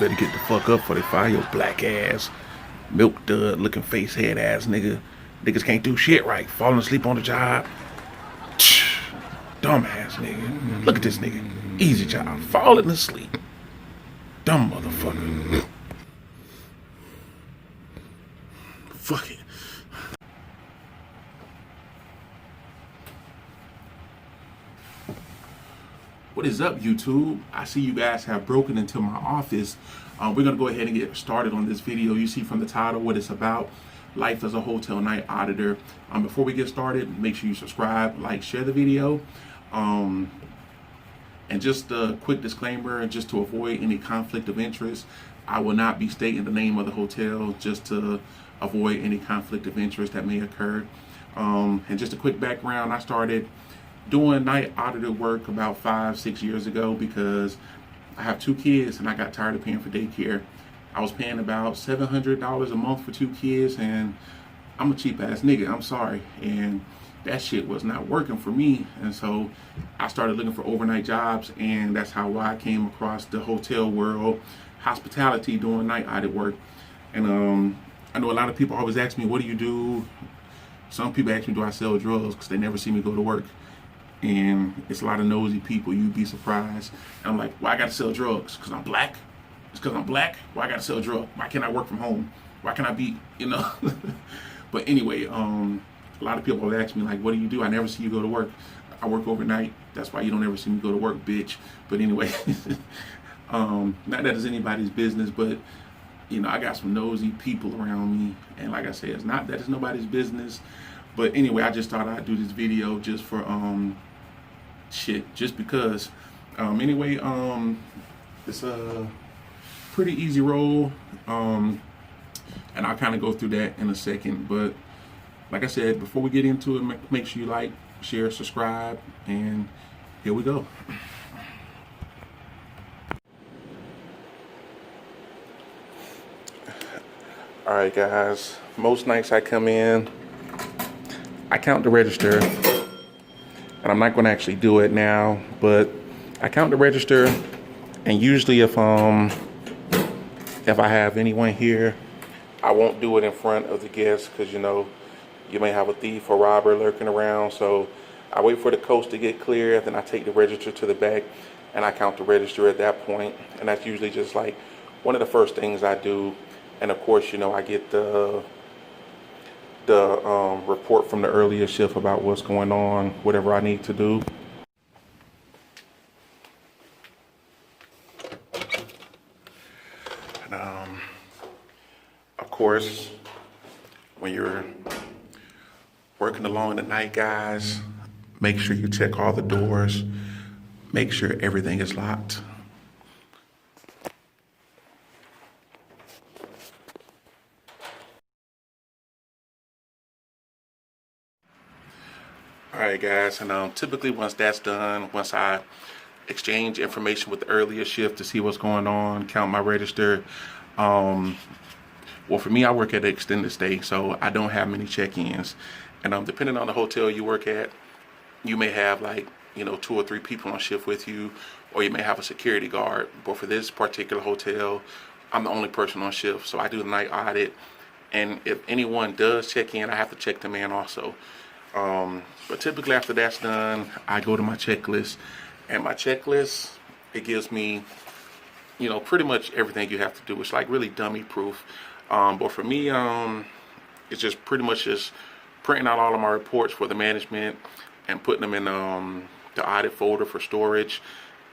better get the fuck up before they fire your black ass, milk dud looking face head ass nigga. Niggas can't do shit right. Falling asleep on the job. Dumbass nigga. Look at this nigga. Easy job. Falling asleep. Dumb motherfucker. Fuck it. What is up, YouTube? I see you guys have broken into my office. We're gonna go ahead and get started on this video. You see from the title what it's about: life as a hotel night auditor. Before we get started, make sure you subscribe, like, share the video. And just a quick disclaimer, just to avoid any conflict of interest, I will not be stating the name of the hotel, just to avoid any conflict of interest that may occur. And just a quick background, I started doing night auditor work about 5-6 years ago because I have 2 kids and I got tired of paying for daycare. I was paying about $700 a month for 2 kids, and I'm a cheap ass nigga, I'm sorry. And that shit was not working for me. And so I started looking for overnight jobs, and that's how I came across the hotel world, hospitality, doing night audit work. And I know a lot of people always ask me, what do you do? Some people ask me, do I sell drugs? Because they never see me go to work. And it's a lot of nosy people, you'd be surprised. And I'm like, why I gotta sell drugs? Because I'm black? It's because I'm black? Why I gotta sell drugs? Why can't I work from home? Why can't I be, you know? But anyway, a lot of people have asked me, like, what do you do? I never see you go to work. I work overnight. That's why you don't ever see me go to work, bitch. But anyway, not that it's anybody's business, but you know, I got some nosy people around me. And like I said, it's not that it's nobody's business. But anyway, I just thought I'd do this video just for, just because. Anyway, it's a pretty easy role. And I'll kind of go through that in a second. But like I said, before we get into it, make sure you like, share, subscribe, and here we go. All right, guys, most nights I come in, I count the register, and I'm not going to actually do it now, but I count the register, and usually if I have anyone here, I won't do it in front of the guests because, you know, you may have a thief or robber lurking around. So I wait for the coast to get clear, then I take the register to the back and I count the register at that point. And that's usually just like one of the first things I do. And of course, you know, I get the report from the earlier shift about what's going on, whatever I need to do. And, of course, when you're working along the night, guys, make sure you check all the doors, make sure everything is locked. Alright, guys, and typically once that's done, once I exchange information with the earlier shift to see what's going on, count my register. Well, for me, I work at an extended stay, so I don't have many check-ins. And depending on the hotel you work at, you may have, like, you know, 2 or 3 people on shift with you, or you may have a security guard. But for this particular hotel, I'm the only person on shift, so I do the night audit. And if anyone does check in, I have to check them in also. But typically after that's done, I go to my checklist, and my checklist, it gives me, you know, pretty much everything you have to do. It's like really dummy proof. But for me, it's just pretty much just printing out all of my reports for the management and putting them in the audit folder for storage.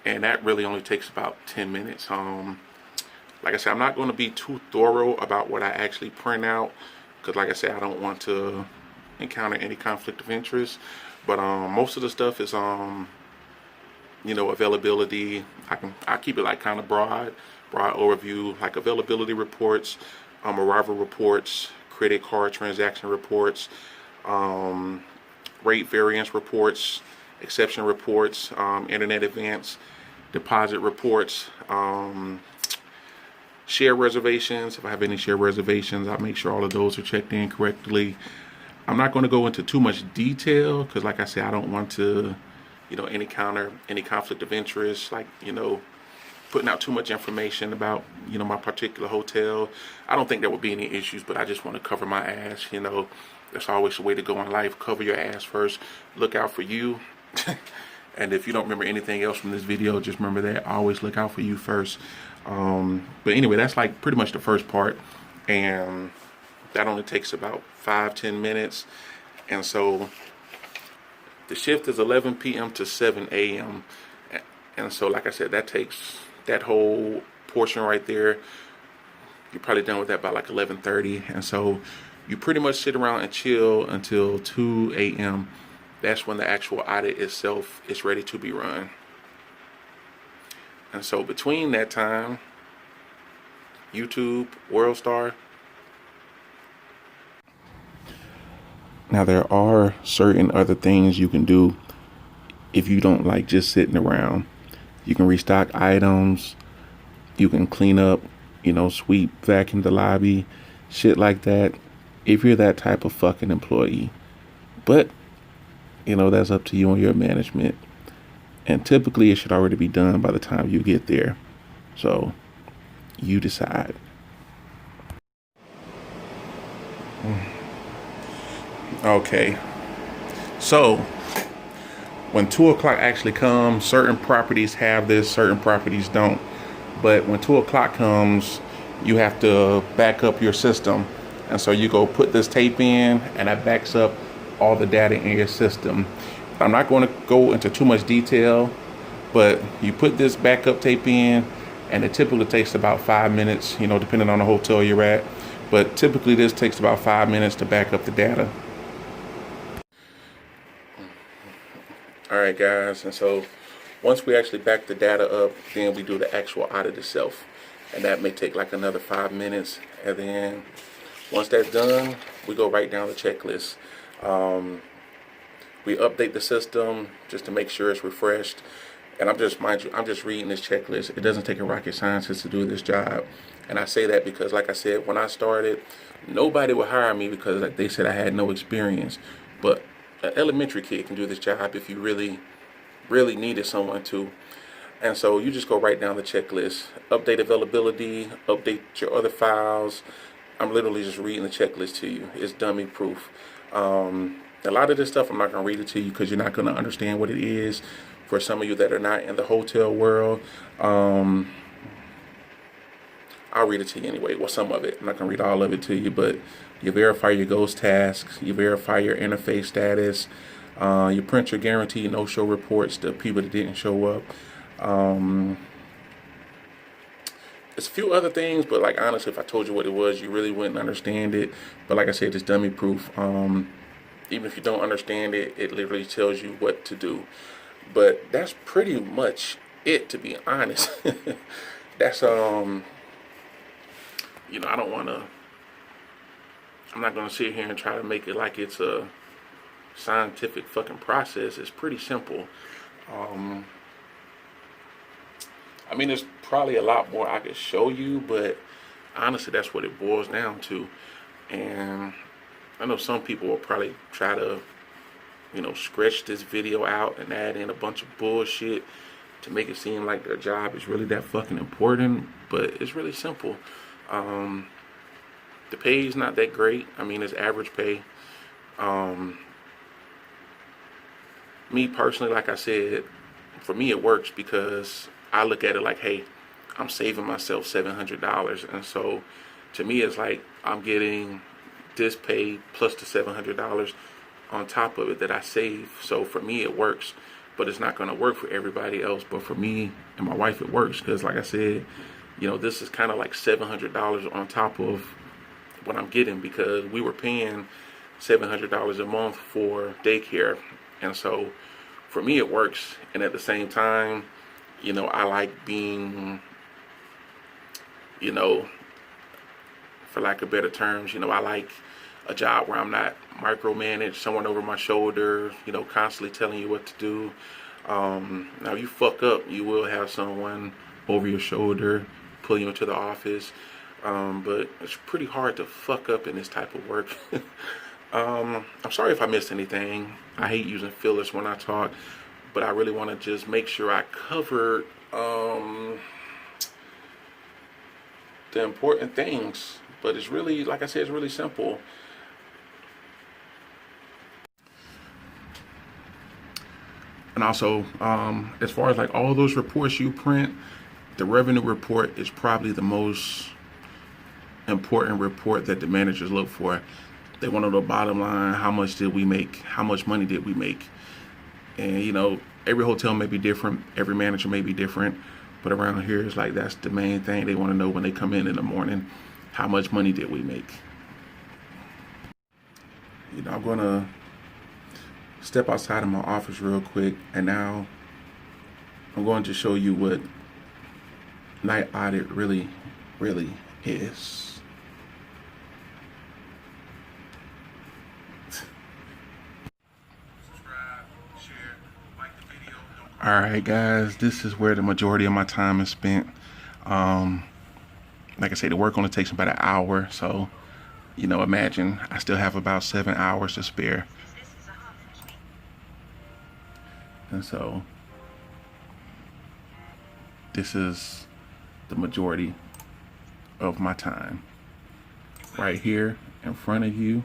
And that really only takes about 10 minutes. Like I said, I'm not going to be too thorough about what I actually print out, because like I said, I don't want to encounter any conflict of interest. But most of the stuff is you know, availability. I keep it like kind of broad overview, like availability reports, arrival reports, credit card transaction reports, rate variance reports, exception reports, internet events, deposit reports, share reservations. If I have any share reservations, I make sure all of those are checked in correctly. I'm not going to go into too much detail because, like I said, I don't want to, you know, any conflict of interest, like, you know, putting out too much information about, my particular hotel. I don't think there will be any issues, but I just want to cover my ass. That's always the way to go in life. Cover your ass first. Look out for you. And if you don't remember anything else from this video, just remember that. Always look out for you first. But anyway, that's like pretty much the first part. And that only takes about 5-10 minutes. And so the shift is 11 p.m. to 7 a.m. And so, like I said, that takes that whole portion right there. You're probably done with that by like 11:30. And so you pretty much sit around and chill until 2 a.m. That's when the actual audit itself is ready to be run. And so between that time, YouTube, WorldStar. Now there are certain other things you can do if you don't like just sitting around. You can restock items. You can clean up, sweep, vacuum the lobby, shit like that. If you're that type of fucking employee. But that's up to you and your management. And typically it should already be done by the time you get there. So you decide. Okay. So when 2 o'clock actually comes, certain properties have this, certain properties don't. But when 2 o'clock comes, you have to back up your system. And so you go put this tape in, and that backs up all the data in your system. I'm not going to go into too much detail, but you put this backup tape in, and it typically takes about 5 minutes, depending on the hotel you're at. But typically this takes about 5 minutes to back up the data. All right, guys, and so once we actually back the data up, then we do the actual audit itself. And that may take like another 5 minutes. And then once that's done, we go right down the checklist. We update the system just to make sure it's refreshed. And I'm just reading this checklist. It doesn't take a rocket scientist to do this job. And I say that because, like I said, when I started, nobody would hire me because they said I had no experience. But an elementary kid can do this job if you really, really needed someone to. And so you just go right down the checklist. Update availability, update your other files. I'm literally just reading the checklist to you. It's dummy proof. A lot of this stuff I'm not going to read it to you because you're not going to understand what it is. For some of you that are not in the hotel world, I'll read it to you anyway. Well, some of it. I'm not going to read all of it to you, but you verify your ghost tasks. You verify your interface status. You print your guaranteed no-show reports to people that didn't show up. It's a few other things, but like honestly, if I told you what it was, you really wouldn't understand it. But like I said, it's dummy proof. Even if you don't understand it, it literally tells you what to do. But that's pretty much it, to be honest. That's I don't want to. I'm not gonna sit here and try to make it like it's a scientific fucking process. It's pretty simple. I mean, there's probably a lot more I could show you, but honestly, that's what it boils down to. And I know some people will probably try to, stretch this video out and add in a bunch of bullshit to make it seem like their job is really that fucking important, but it's really simple. The pay is not that great. I mean, it's average pay. Me personally, like I said, for me it works because I look at it like, hey, I'm saving myself $700, and so to me it's like I'm getting this pay plus the $700 on top of it that I save. So for me it works, but it's not going to work for everybody else. But for me and my wife it works because, like I said, this is kind of like $700 on top of what I'm getting, because we were paying $700 a month for daycare. And so for me it works, and at the same time, I like being, for lack of better terms, I like a job where I'm not micromanaged, someone over my shoulder, constantly telling you what to do. Now, if you fuck up, you will have someone over your shoulder, pull you into the office. But it's pretty hard to fuck up in this type of work. I'm sorry if I missed anything. I hate using fillers when I talk, but I really want to just make sure I covered the important things. But it's really, like I said, it's really simple. And also, as far as like all those reports you print, the revenue report is probably the most important report that the managers look for. They want to know the bottom line: how much did we make? How much money did we make? And you know, every hotel may be different, every manager may be different, but around here it's like that's the main thing they want to know when they come in the morning: how much money did we make? You know, I'm gonna step outside of my office real quick, and now I'm going to show you what night audit really is. Alright guys, this is where the majority of my time is spent. Like I say, the work only takes about an hour, so you know, imagine I still have about 7 hours to spare. And so this is the majority of my time right here in front of you.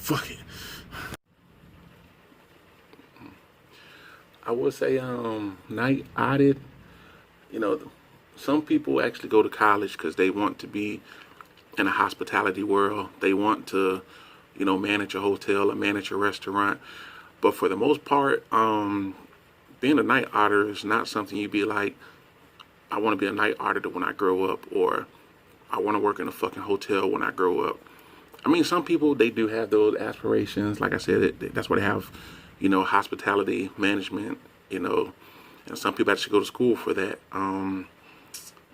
Fuck it. I would say night audit, you know, some people actually go to college because they want to be in a hospitality world. They want to, you know, manage a hotel or manage a restaurant. But for the most part, being a night auditor is not something you'd be like, I want to be a night auditor when I grow up, or I want to work in a fucking hotel when I grow up. I mean, some people, they do have those aspirations. Like I said, that's why they have, you know, hospitality management, you know, and some people actually go to school for that.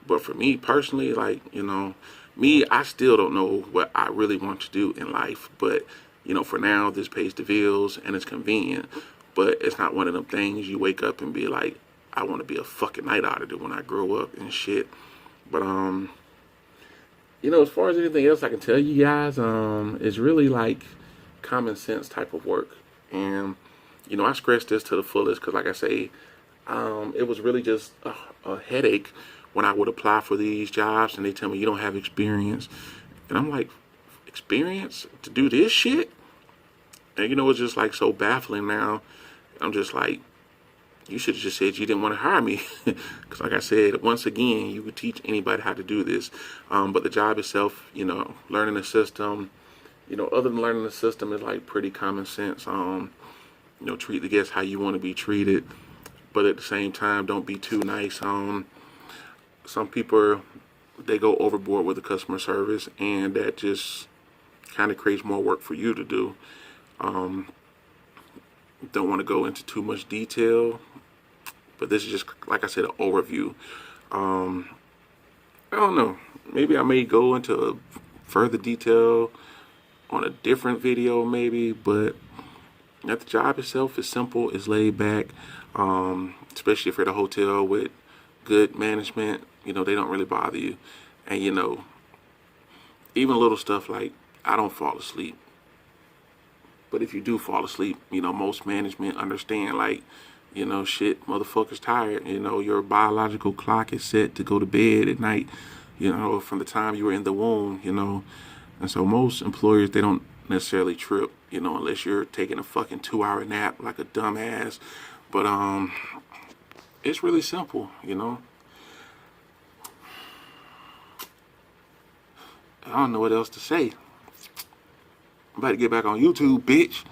But for me personally, like, you know, me, I still don't know what I really want to do in life. But, you know, for now, this pays the bills and it's convenient. But it's not one of them things you wake up and be like, I want to be a fucking night auditor when I grow up and shit. But, you know, as far as anything else I can tell you guys, it's really like common sense type of work. And, you know, I stress this to the fullest because, like I say, it was really just a headache when I would apply for these jobs and they tell me you don't have experience. And I'm like, experience to do this shit? And, you know, it's just like so baffling now. I'm just like, you should have just said you didn't want to hire me. Because like I said, once again, you could teach anybody how to do this. But the job itself, you know, learning the system, you know, other than learning the system is like pretty common sense. You know, treat the guests how you want to be treated. But at the same time, don't be too nice. Some people, they go overboard with the customer service, and that just kind of creates more work for you to do. Don't want to go into too much detail, but this is just, like I said, an overview. I don't know, maybe I may go into further detail on a different video maybe, but the job itself is simple, it's laid back, especially if you're at a hotel with good management. You know, they don't really bother you. And you know, even little stuff like I don't fall asleep. But if you do fall asleep, you know, most management understand, like, you know, shit, motherfucker's tired. You know, your biological clock is set to go to bed at night, you know, from the time you were in the womb, you know. And so most employers, they don't necessarily trip, you know, unless you're taking a fucking 2-hour nap like a dumbass. But it's really simple, you know. I don't know what else to say. I'm about to get back on YouTube, bitch.